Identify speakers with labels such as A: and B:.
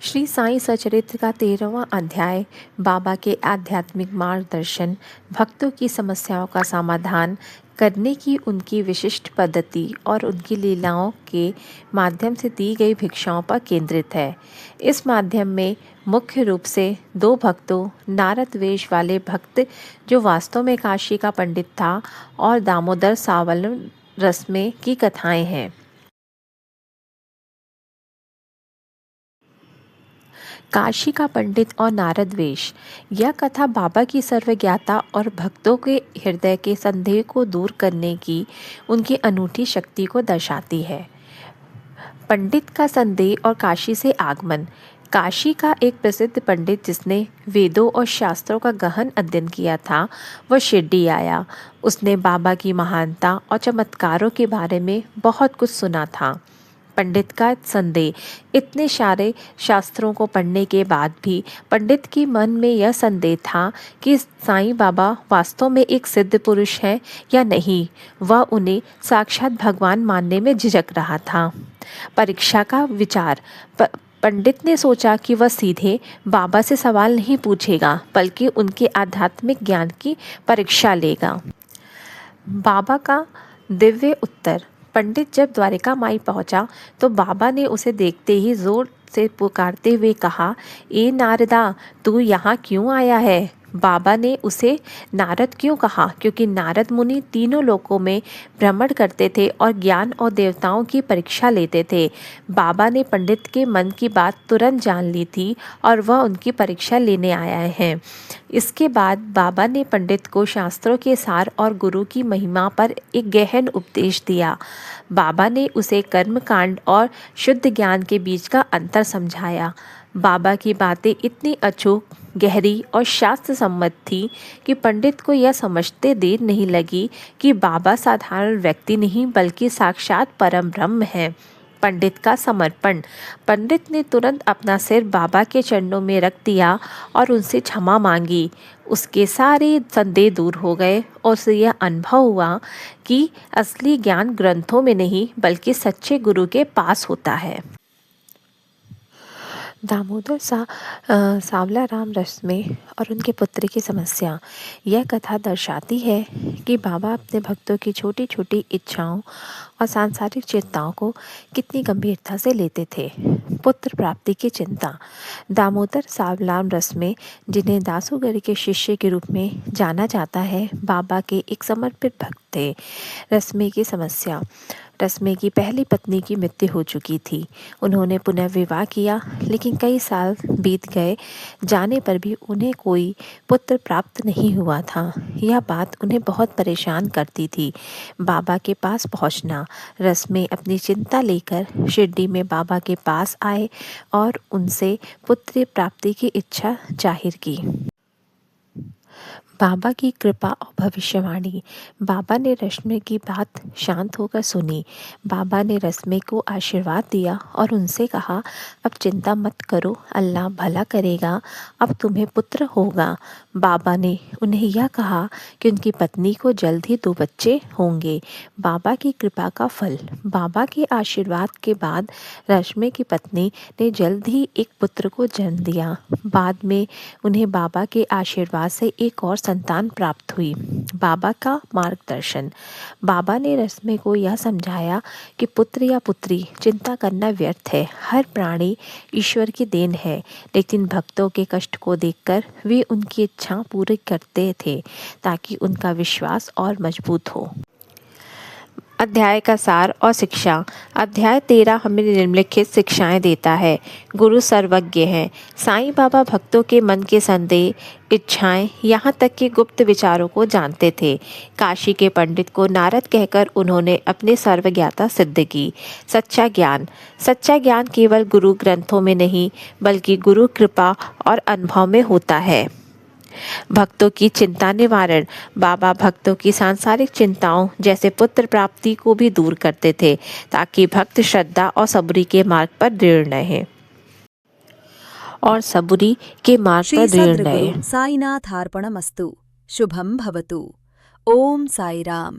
A: श्री साईं सचरित्र का 13वां अध्याय बाबा के आध्यात्मिक मार्गदर्शन, भक्तों की समस्याओं का समाधान करने की उनकी विशिष्ट पद्धति और उनकी लीलाओं के माध्यम से दी गई भिक्षाओं पर केंद्रित है। इस माध्यम में मुख्य रूप से दो भक्तों, नारद वेश वाले भक्त जो वास्तव में काशी का पंडित था, और दामोदर सावलम रस्मे की कथाएं हैं। काशी का पंडित और नारद वेश। यह कथा बाबा की सर्वज्ञता और भक्तों के हृदय के संदेह को दूर करने की उनकी अनूठी शक्ति को दर्शाती है। पंडित का संदेह और काशी से आगमन। काशी का एक प्रसिद्ध पंडित जिसने वेदों और शास्त्रों का गहन अध्ययन किया था, वह शिरडी आया। उसने बाबा की महानता और चमत्कारों के बारे में बहुत कुछ सुना था। पंडित का संदेह। इतने सारे शास्त्रों को पढ़ने के बाद भी पंडित के मन में यह संदेह था कि साईं बाबा वास्तव में एक सिद्ध पुरुष हैं या नहीं। वह उन्हें साक्षात भगवान मानने में झिझक रहा था। परीक्षा का विचार। पंडित ने सोचा कि वह सीधे बाबा से सवाल नहीं पूछेगा, बल्कि उनके आध्यात्मिक ज्ञान की परीक्षा लेगा। बाबा का दिव्य उत्तर। पंडित जब द्वारिका माई पहुंचा तो बाबा ने उसे देखते ही जोर से पुकारते हुए कहा, ए नारदा, तू यहाँ क्यों आया है? बाबा ने उसे नारद क्यों कहा? क्योंकि नारद मुनि तीनों लोकों में भ्रमण करते थे और ज्ञान और देवताओं की परीक्षा लेते थे। बाबा ने पंडित के मन की बात तुरंत जान ली थी और वह उनकी परीक्षा लेने आया है। इसके बाद बाबा ने पंडित को शास्त्रों के सार और गुरु की महिमा पर एक गहन उपदेश दिया। बाबा ने उसे कर्म कांड और शुद्ध ज्ञान के बीच का अंतर समझाया। बाबा की बातें इतनी अचूक, गहरी और शास्त्र सम्मत थी कि पंडित को यह समझते देर नहीं लगी कि बाबा साधारण व्यक्ति नहीं बल्कि साक्षात परम ब्रह्म है। पंडित का समर्पण। पंडित ने तुरंत अपना सिर बाबा के चरणों में रख दिया और उनसे क्षमा मांगी। उसके सारे संदेह दूर हो गए और उसे यह अनुभव हुआ कि असली ज्ञान ग्रंथों में नहीं बल्कि सच्चे गुरु के पास होता है। दामोदर सावलाराम रस्मे और उनके पुत्र की समस्या। यह कथा दर्शाती है कि बाबा अपने भक्तों की छोटी छोटी इच्छाओं और सांसारिक चिंताओं को कितनी गंभीरता से लेते थे। पुत्र प्राप्ति की चिंता। दामोदर सावलाराम रस्मे, जिन्हें दासूगढ़ी के शिष्य के रूप में जाना जाता है, बाबा के एक समर्पित भक्त थे। रस्मे की समस्या। रस्मे की पहली पत्नी की मृत्यु हो चुकी थी। उन्होंने पुनर्विवाह किया, लेकिन कई साल बीत गए जाने पर भी उन्हें कोई पुत्र प्राप्त नहीं हुआ था। यह बात उन्हें बहुत परेशान करती थी। बाबा के पास पहुंचना। रस्मे अपनी चिंता लेकर शिरडी में बाबा के पास आए और उनसे पुत्र प्राप्ति की इच्छा जाहिर की। बाबा की कृपा और भविष्यवाणी। बाबा ने रस्मे की बात शांत होकर सुनी। बाबा ने रस्मे को आशीर्वाद दिया और उनसे कहा, अब चिंता मत करो, अल्लाह भला करेगा, अब तुम्हें पुत्र होगा। बाबा ने उन्हें यह कहा कि उनकी पत्नी को जल्द ही 2 बच्चे होंगे। बाबा की कृपा का फल। बाबा के आशीर्वाद के बाद रस्मे की पत्नी ने जल्द ही एक पुत्र को जन्म दिया। बाद में उन्हें बाबा के आशीर्वाद से एक और संतान प्राप्त हुई। बाबा का मार्गदर्शन। बाबा ने रस्मे को यह समझाया कि पुत्र या पुत्री चिंता करना व्यर्थ है। हर प्राणी ईश्वर की देन है, लेकिन भक्तों के कष्ट को देखकर वे उनकी इच्छा पूरी करते थे ताकि उनका विश्वास और मजबूत हो। अध्याय का सार और शिक्षा। अध्याय 13 हमें निम्नलिखित शिक्षाएं देता है। गुरु सर्वज्ञ हैं। साईं बाबा भक्तों के मन के संदेह, इच्छाएं, यहाँ तक कि गुप्त विचारों को जानते थे। काशी के पंडित को नारद कहकर उन्होंने अपने सर्वज्ञता सिद्ध की। सच्चा ज्ञान। सच्चा ज्ञान केवल गुरु ग्रंथों में नहीं बल्कि गुरु कृपा और अनुभव में होता है। भक्तों की चिंता निवारण। बाबा भक्तों की सांसारिक चिंताओं जैसे पुत्र प्राप्ति को भी दूर करते थे ताकि भक्त श्रद्धा और सबूरी के मार्ग पर दृढ़ रहें।
B: श्री सद्गुरु साईनाथार्पणमस्तु। शुभम भवतु। ओम साई राम।